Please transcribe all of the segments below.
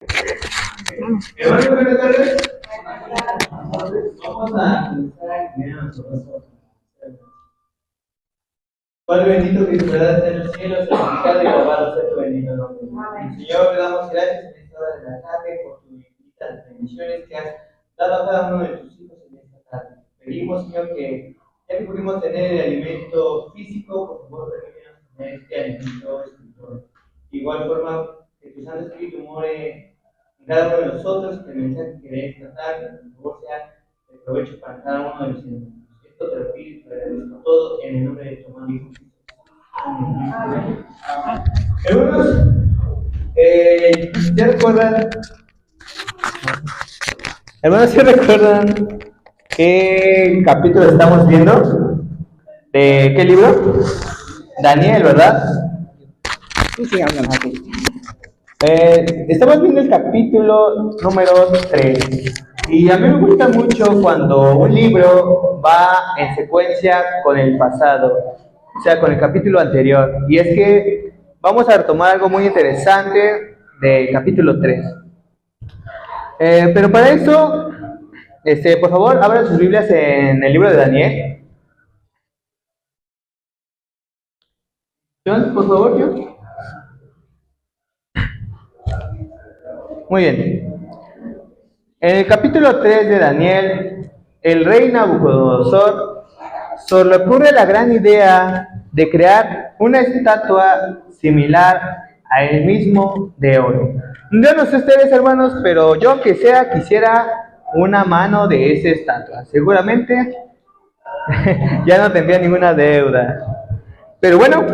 Hermano, buenas tardes. Vamos a empezar nosotros. Padre bendito que superas en los cielos, santificado y alabado sea tu bendito nombre. Señor, le damos gracias en esta hora de la tarde por tus infinitas bendiciones que has dado a cada uno de tus hijos en esta tarde. Pedimos, Señor, que ya que pudimos tener el alimento físico, por favor, permítanos tener este alimento espiritual. De igual forma, que tu Santo Espíritu more en cada uno de nosotros, que el mensaje que de esta tarde, por favor, sea de provecho para cada uno de los hermanos. Esto te lo pido y te agradezco todo en el nombre de tu amado Hijo Jesús. Amén. Hermanos, ¿ya recuerdan? Hermanos, ¿sí recuerdan qué capítulo estamos viendo? ¿De qué libro? Daniel, ¿verdad? Sí, hablan aquí. Estamos viendo el capítulo número 3. Y a mí me gusta mucho cuando un libro va en secuencia con el pasado, o sea, con el capítulo anterior. Y es que vamos a retomar algo muy interesante del capítulo 3. Pero para eso, por favor, abran sus Biblias en el libro de Daniel. John, por favor, John. Muy bien. En el capítulo 3 de Daniel, el rey Nabucodonosor se le ocurre la gran idea de crear una estatua similar a él mismo de oro. Yo no sé ustedes, hermanos, pero yo aunque sea quisiera una mano de esa estatua. Seguramente ya no tendría ninguna deuda. Pero bueno,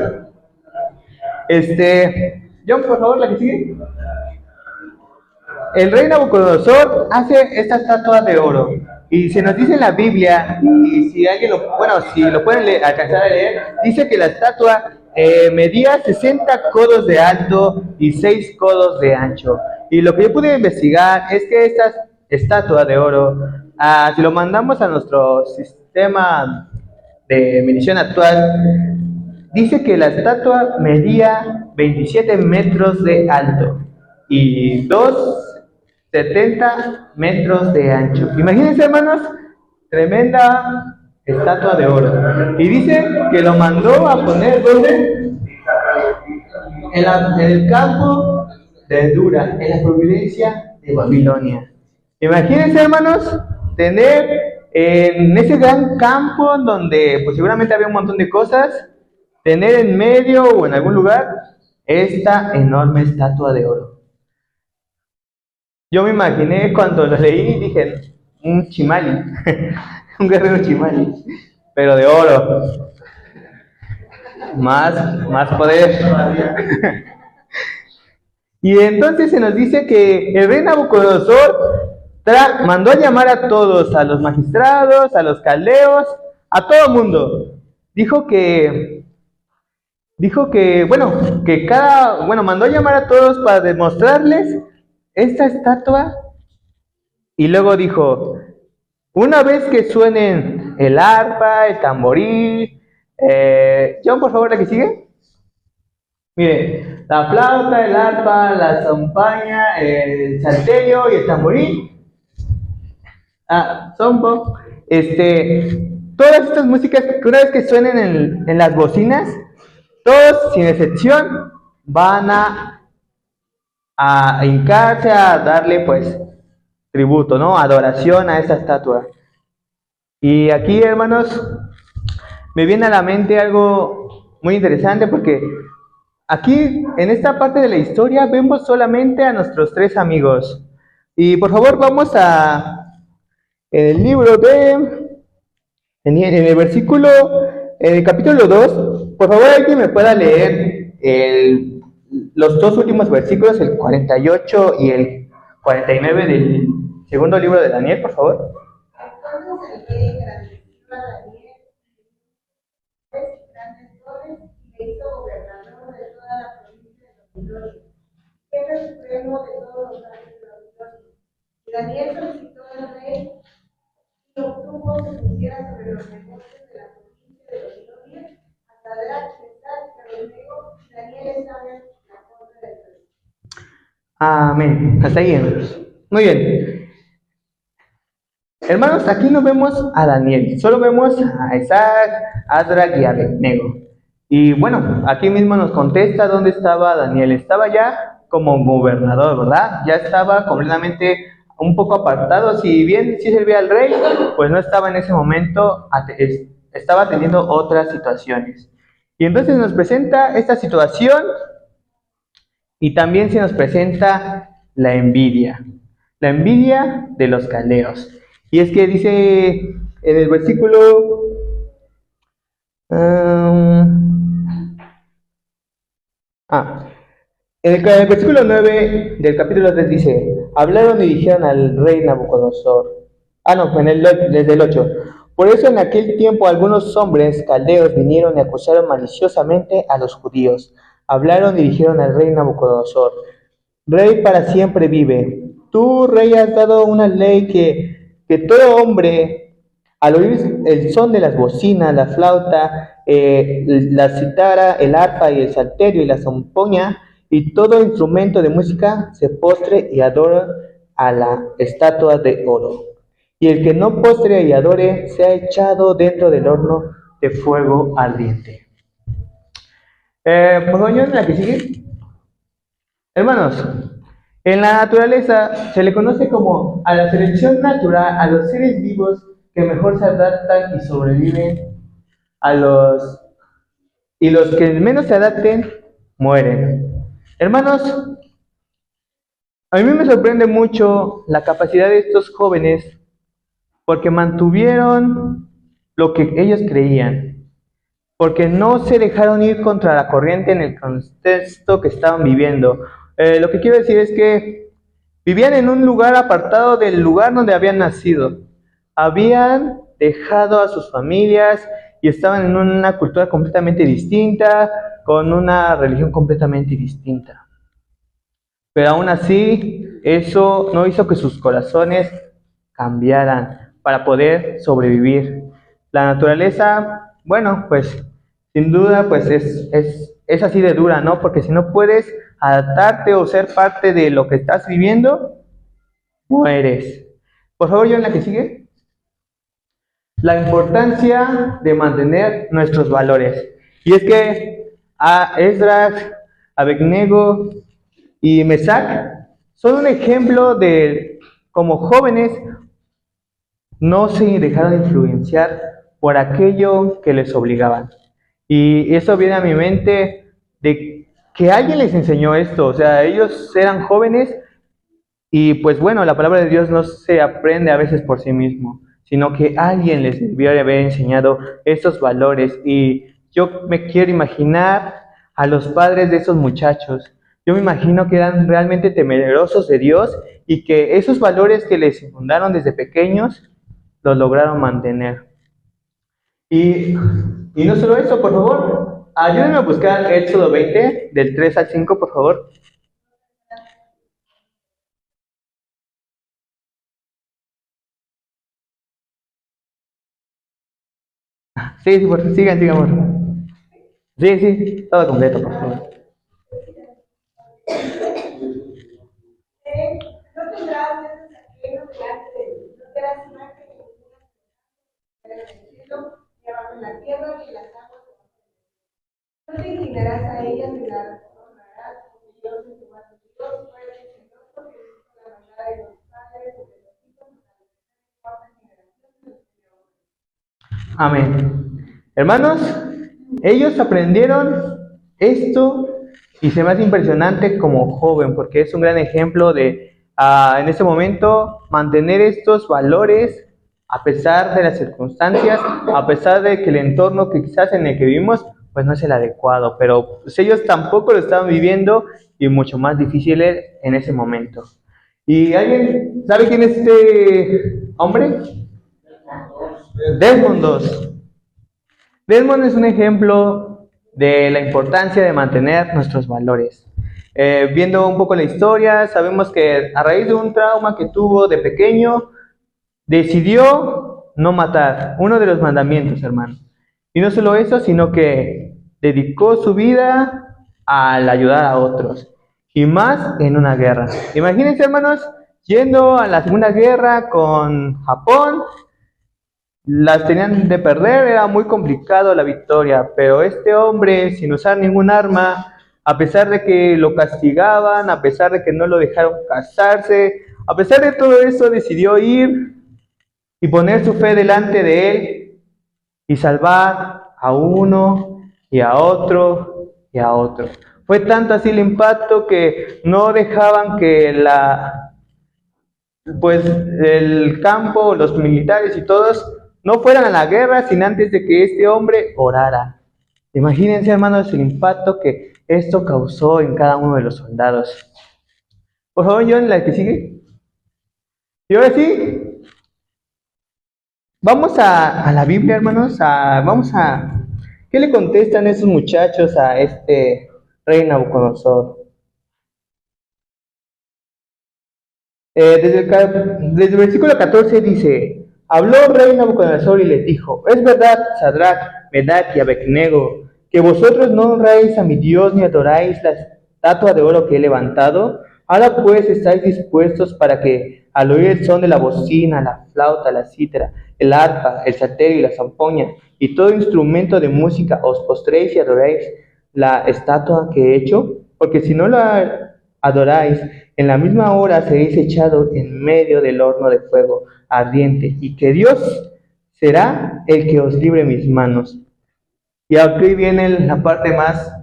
John, por favor, la que sigue. El rey Nabucodonosor hace esta estatua de oro. Y se nos dice en la Biblia, y si alguien si lo pueden alcanzar a leer, dice que la estatua medía 60 codos de alto y 6 codos de ancho. Y lo que yo pude investigar es que esta estatua de oro, si lo mandamos a nuestro sistema de medición actual, dice que la estatua medía 27 metros de alto y 2,70 metros de ancho. Imagínense, hermanos, tremenda estatua de oro. Y dice que lo mandó a poner, ¿dónde? En el campo de Dura, en la providencia de Babilonia. Imagínense, hermanos, tener en ese gran campo donde pues seguramente había un montón de cosas, tener en medio o en algún lugar esta enorme estatua de oro. Yo me imaginé cuando lo leí, dije, un chimali, un guerrero chimali, pero de oro, más poder. Y entonces se nos dice que el rey Nabucodonosor mandó a llamar a todos, a los magistrados, a los caldeos, a todo el mundo. Mandó a llamar a todos para demostrarles esta estatua. Y luego dijo, una vez que suenen el arpa, el tamboril, John, por favor, la que sigue. Mire, la flauta, el arpa, la zampaña, el salterio y el tamboril. Zombo. Todas estas músicas que una vez que suenen en las bocinas, todos, sin excepción, van a hincarse a darle, pues, tributo, ¿no? Adoración a esa estatua. Y aquí, hermanos, me viene a la mente algo muy interesante porque aquí, en esta parte de la historia, vemos solamente a nuestros tres amigos. Y por favor, vamos en el libro en el versículo, en el capítulo 2, por favor, alguien me pueda leer los dos últimos versículos, el 48 y el 49 del segundo libro de Daniel, por favor. Entonces el rey engrandeció a Daniel grandes dones y le hizo gobernador de toda la provincia de Babilonia, jefe supremo de todos los reyes de Babilonia. Y Daniel solicitó al rey y obtuvo que pusiera sobre los negocios de la provincia de Babilonia hasta pensar que Abednego y Daniel estaban en la corte del rey. Amén. Hasta ahí, hermanos. Muy bien. Hermanos, aquí no vemos a Daniel, solo vemos a Isaac, Adrac y Abednego. Y bueno, aquí mismo nos contesta dónde estaba Daniel. Estaba ya como gobernador, ¿verdad? Ya estaba completamente un poco apartado. Si bien sí servía al rey, pues no estaba en ese momento, estaba atendiendo otras situaciones. Y entonces nos presenta esta situación y también se nos presenta la envidia de los caldeos. Y es que dice en el versículo en el versículo 9 del capítulo 3 dice, hablaron y dijeron al rey Nabucodonosor. No, desde el 8. Por eso en aquel tiempo algunos hombres caldeos vinieron y acusaron maliciosamente a los judíos. Hablaron y dijeron al rey Nabucodonosor, Rey para siempre vive. Tú, rey, has dado una ley que todo hombre, al oír el son de las bocinas, la flauta, la citara, el arpa y el salterio y la zampoña, y todo instrumento de música, se postre y adore a la estatua de oro. Y el que no postre y adore, sea echado dentro del horno de fuego ardiente. Pues, ¿en la que sigue? Hermanos, en la naturaleza se le conoce como a la selección natural a los seres vivos que mejor se adaptan y sobreviven y los que menos se adapten mueren. Hermanos, a mí me sorprende mucho la capacidad de estos jóvenes porque mantuvieron lo que ellos creían, porque no se dejaron ir contra la corriente en el contexto que estaban viviendo. Lo que quiero decir es que vivían en un lugar apartado del lugar donde habían nacido. Habían dejado a sus familias y estaban en una cultura completamente distinta, con una religión completamente distinta. Pero aún así, eso no hizo que sus corazones cambiaran para poder sobrevivir. La naturaleza, bueno, pues sin duda, pues es así de dura, ¿no? Porque si no puedes adaptarte o ser parte de lo que estás viviendo, mueres. Por favor, yo en la que sigue. La importancia de mantener nuestros valores. Y es que a Esdras, Abednego y Mesac son un ejemplo de como jóvenes no se dejaron influenciar por aquello que les obligaban. Y eso viene a mi mente de que alguien les enseñó esto. O sea, ellos eran jóvenes y pues bueno, la palabra de Dios no se aprende a veces por sí mismo, sino que alguien les debió de haber enseñado estos valores. Y yo me quiero imaginar a los padres de esos muchachos. Yo me imagino que eran realmente temerosos de Dios y que esos valores que les infundaron desde pequeños los lograron mantener. Y no solo eso, por favor, ayúdenme a buscar Éxodo 20, del 3 al 5, por favor. Sí, sí, sigan, sigamos. Sí, sí, todo completo, por favor. No tendrás dioses ajenos delante de mí, no te harás imagen ninguna en el cielo, ni abajo en la tierra, ni en las aguas. No te inclinarás a ellas ni las honrarás, porque yo soy tu Dios, fuera del Señor, porque he visto la maldad de los padres sobre los hijos hasta la tercera y cuarta generación de los que me odian. Amén. Hermanos, ellos aprendieron esto y se me hace impresionante como joven, porque es un gran ejemplo de, en este momento, mantener estos valores a pesar de las circunstancias, a pesar de que el entorno que quizás en el que vivimos, pues no es el adecuado, pero pues ellos tampoco lo estaban viviendo y mucho más difíciles en ese momento. ¿Y alguien sabe quién es este hombre? Desmond II. Desmond es un ejemplo de la importancia de mantener nuestros valores. Viendo un poco la historia, sabemos que a raíz de un trauma que tuvo de pequeño, decidió no matar, uno de los mandamientos, hermano. Y no solo eso, sino que dedicó su vida al ayudar a otros. y más en una guerra. Imagínense, hermanos, yendo a la Segunda Guerra con Japón, las tenían de perder, era muy complicado la victoria, pero este hombre, sin usar ningún arma, a pesar de que lo castigaban, a pesar de que no lo dejaron casarse, a pesar de todo eso, decidió ir y poner su fe delante de él y salvar a uno y a otro y a otro. Fue tanto así el impacto que no dejaban que pues el campo, los militares y todos no fueran a la guerra sin antes de que este hombre orara. Imagínense, hermanos, el impacto que esto causó en cada uno de los soldados. Por favor, John, la que sigue. Y ahora sí, vamos a la Biblia, hermanos. ¿Qué le contestan esos muchachos a este rey Nabucodonosor? Desde el versículo 14 dice: habló el rey Nabucodonosor y les dijo: es verdad, Sadrach, Mesach y Abednego, que vosotros no honráis a mi Dios ni adoráis la estatua de oro que he levantado. Ahora pues estáis dispuestos para que, al oír el son de la bocina, la flauta, la cítara, el arpa, el salterio y la zampoña, y todo instrumento de música, os postréis y adoréis la estatua que he hecho, porque si no la adoráis, en la misma hora seréis echados en medio del horno de fuego ardiente, y que Dios será el que os libre mis manos. Y aquí viene la parte más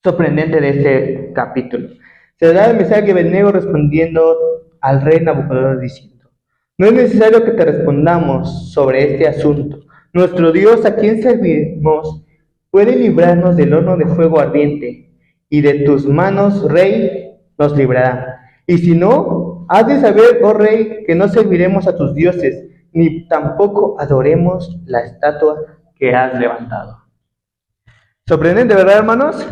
sorprendente de este capítulo. Sadrach, Mesach y Abednego respondiendo al rey Nabucodonosor diciendo: no es necesario que te respondamos sobre este asunto. Nuestro Dios, a quien servimos, puede librarnos del horno de fuego ardiente, y de tus manos, rey, nos librará. Y si no, has de saber, oh rey, que no serviremos a tus dioses, ni tampoco adoremos la estatua que has levantado. Sorprendente, ¿verdad, hermanos?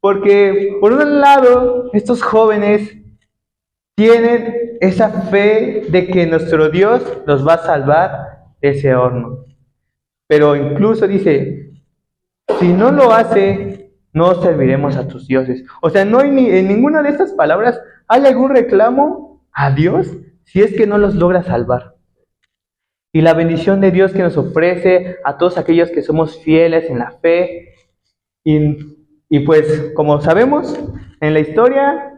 Porque, por un lado, estos jóvenes tienen esa fe de que nuestro Dios los va a salvar de ese horno. Pero incluso dice: si no lo hace, no serviremos a tus dioses. O sea, no hay en ninguna de estas palabras hay algún reclamo a Dios si es que no los logra salvar. Y la bendición de Dios que nos ofrece a todos aquellos que somos fieles en la fe. Y pues, como sabemos, en la historia,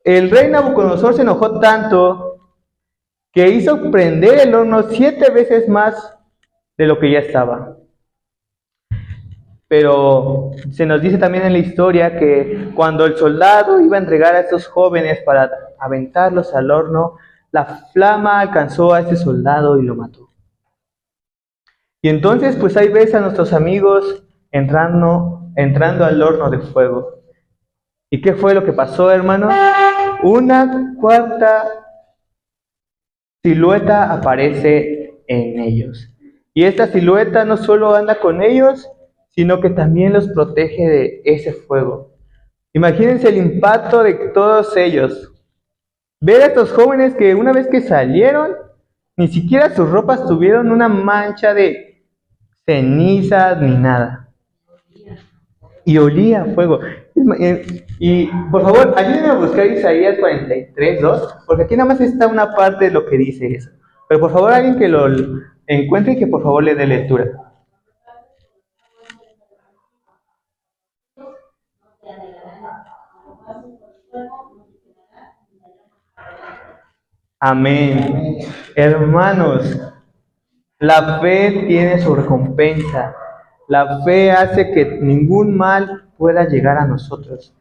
el rey Nabucodonosor se enojó tanto que hizo prender el horno 7 veces más de lo que ya estaba. Pero se nos dice también en la historia que cuando el soldado iba a entregar a estos jóvenes para aventarlos al horno, la flama alcanzó a ese soldado y lo mató. Y entonces, pues ahí ves a nuestros amigos entrando al horno de fuego. ¿Y qué fue lo que pasó, hermanos? Una cuarta silueta aparece en ellos. Y esta silueta no solo anda con ellos, sino que también los protege de ese fuego. Imagínense el impacto de todos ellos. Ver a estos jóvenes que una vez que salieron, ni siquiera sus ropas tuvieron una mancha de cenizas ni nada. Y olía a fuego. Y por favor, ayúdenme a buscar Isaías 43:2, porque aquí nada más está una parte de lo que dice eso. Pero por favor, alguien que lo encuentre y que por favor le dé lectura. Amén. Hermanos, la fe tiene su recompensa. La fe hace que ningún mal pueda llegar a nosotros.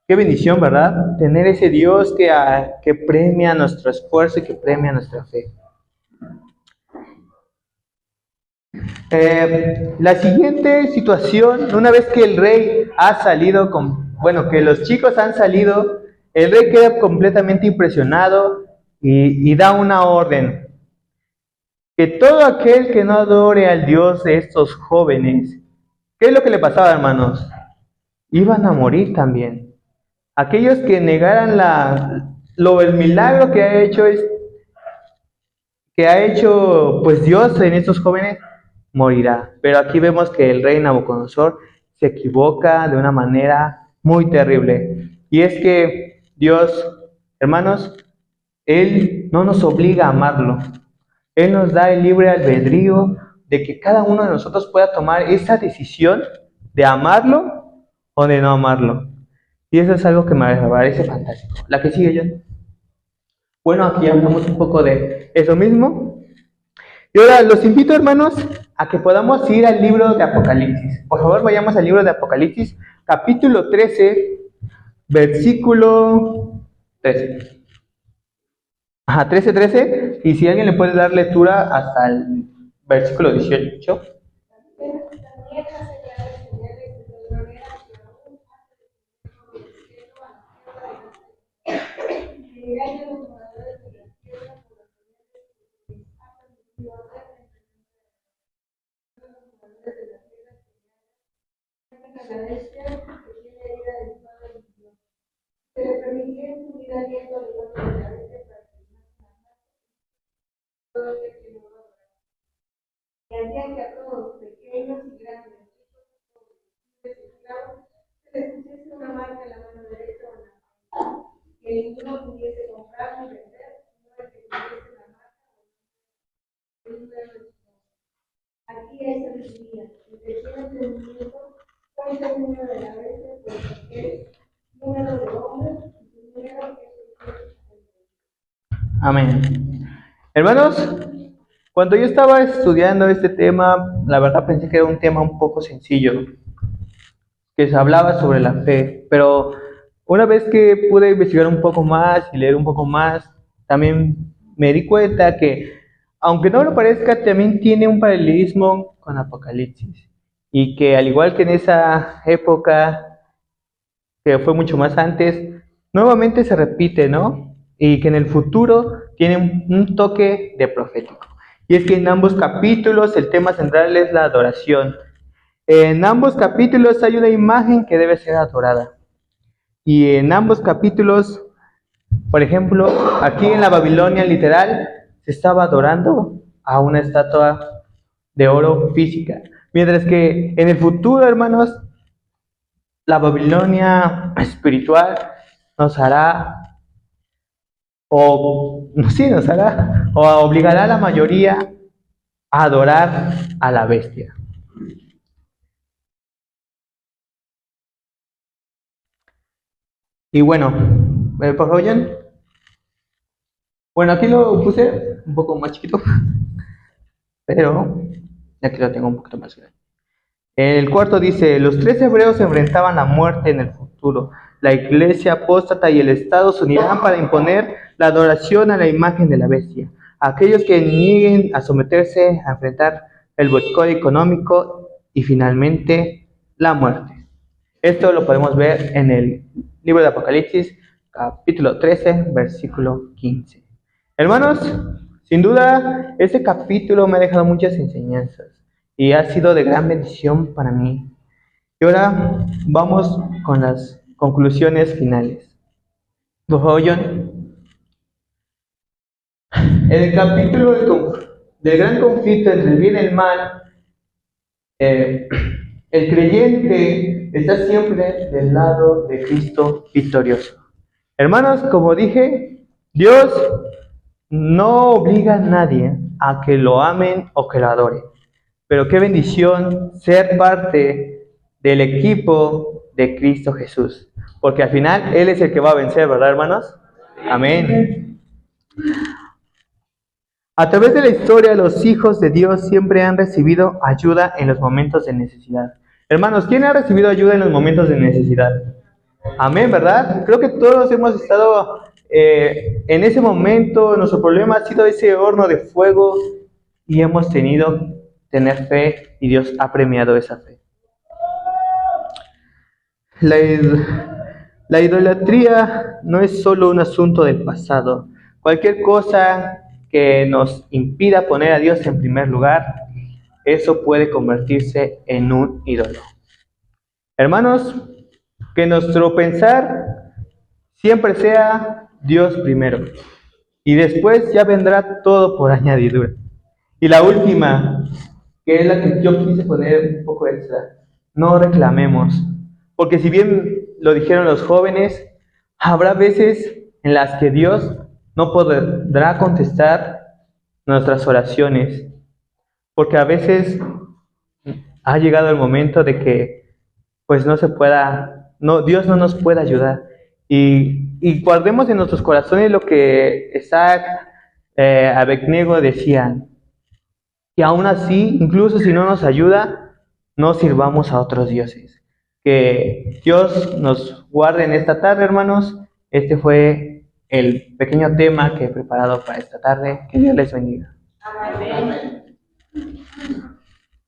Qué bendición, ¿verdad? Tener ese Dios que premia nuestro esfuerzo y que premia nuestra fe. La siguiente situación, una vez que el rey ha salido que los chicos han salido, el rey queda completamente impresionado y da una orden: que todo aquel que no adore al Dios de estos jóvenes, ¿qué es lo que le pasaba, hermanos? Iban a morir también. Aquellos que negaran el milagro que ha hecho pues Dios en estos jóvenes, morirá. Pero aquí vemos que el rey Nabucodonosor se equivoca de una manera muy terrible. Y es que Dios, hermanos, Él no nos obliga a amarlo. Él nos da el libre albedrío de que cada uno de nosotros pueda tomar esa decisión de amarlo o de no amarlo. Y eso es algo que me parece fantástico. La que sigue, John. Bueno, aquí hablamos un poco de eso mismo. Y ahora los invito, hermanos, a que podamos ir al libro de Apocalipsis. Por favor, vayamos al libro de Apocalipsis, capítulo 13, versículo 13. Ajá, 13. Y si alguien le puede dar lectura hasta el versículo 18. También hace claras señales de gloria que aún hace del cielo a la tierra y engaña a los moradores de la tierra por las señales que les ha permitido hacer entre los moradores de la tierra a la bestia que tiene herida del Padre de Dios. Se le permitió subir aliento al lugar de la bestia para que no todo el que no lo haga. Y hacían que a todos, pequeños y grandes, esclavos, se les pusiese una marca en la mano derecha o en la mano, que ninguno pudiese comprar ni vender, sino el que tuviese la marca o el número de su nombre. Aquí hay sabiduría, el que tiene entendimiento, cuenta el número de la bestia, pues aquel número de hombres y su número es el Amén. Hermanos, cuando yo estaba estudiando este tema, la verdad pensé que era un tema un poco sencillo, que se hablaba sobre la fe, pero una vez que pude investigar un poco más y leer un poco más, también me di cuenta que, aunque no lo parezca, también tiene un paralelismo con Apocalipsis, y que al igual que en esa época, que fue mucho más antes, nuevamente se repite, ¿no? Y que en el futuro tiene un toque de profético. Y es que en ambos capítulos el tema central es la adoración. En ambos capítulos hay una imagen que debe ser adorada. Y en ambos capítulos, por ejemplo, aquí en la Babilonia literal, se estaba adorando a una estatua de oro física. Mientras que en el futuro, hermanos, la Babilonia espiritual nos hará, o sí, nos hará, o obligará a la mayoría a adorar a la bestia. Y bueno, por favor, Jan. Bueno, aquí lo puse un poco más chiquito, pero aquí lo tengo un poquito más grande. El cuarto dice, los 3 hebreos se enfrentaban a muerte en el futuro. La iglesia apóstata y el Estado se unirán para imponer la adoración a la imagen de la bestia. Aquellos que nieguen a someterse a enfrentar el boicot económico y finalmente la muerte. Esto lo podemos ver en el libro de Apocalipsis, capítulo 13, versículo 15. Hermanos, sin duda, este capítulo me ha dejado muchas enseñanzas y ha sido de gran bendición para mí. Y ahora vamos con las conclusiones finales. Por favor, John. En el capítulo del gran conflicto entre el bien y el mal, el creyente está siempre del lado de Cristo victorioso. Hermanos, como dije, Dios no obliga a nadie a que lo amen o que lo adoren. Pero qué bendición ser parte del equipo de Cristo Jesús. Porque al final Él es el que va a vencer, ¿verdad, hermanos? Amén. A través de la historia, los hijos de Dios siempre han recibido ayuda en los momentos de necesidad. Hermanos, ¿quién ha recibido ayuda en los momentos de necesidad? Amén, ¿verdad? Creo que todos hemos estado en ese momento. Nuestro problema ha sido ese horno de fuego y hemos tenido tener fe y Dios ha premiado esa fe. La idolatría no es solo un asunto del pasado. Cualquier cosa que nos impida poner a Dios en primer lugar, eso puede convertirse en un ídolo. Hermanos, que nuestro pensar siempre sea Dios primero y después ya vendrá todo por añadidura. Y la última, que es la que yo quise poner un poco extra, no reclamemos, porque si bien lo dijeron los jóvenes, Habrá veces en las que Dios no podrá contestar nuestras oraciones, porque a veces ha llegado el momento de que pues no se pueda, no, Dios no nos puede ayudar. Y guardemos en nuestros corazones lo que Isaac, Abednego decían, que aún así, incluso si no nos ayuda, no sirvamos a otros dioses. Que Dios nos guarde en esta tarde, hermanos. Este fue el pequeño tema que he preparado para esta tarde. Que Dios les bendiga. Amén.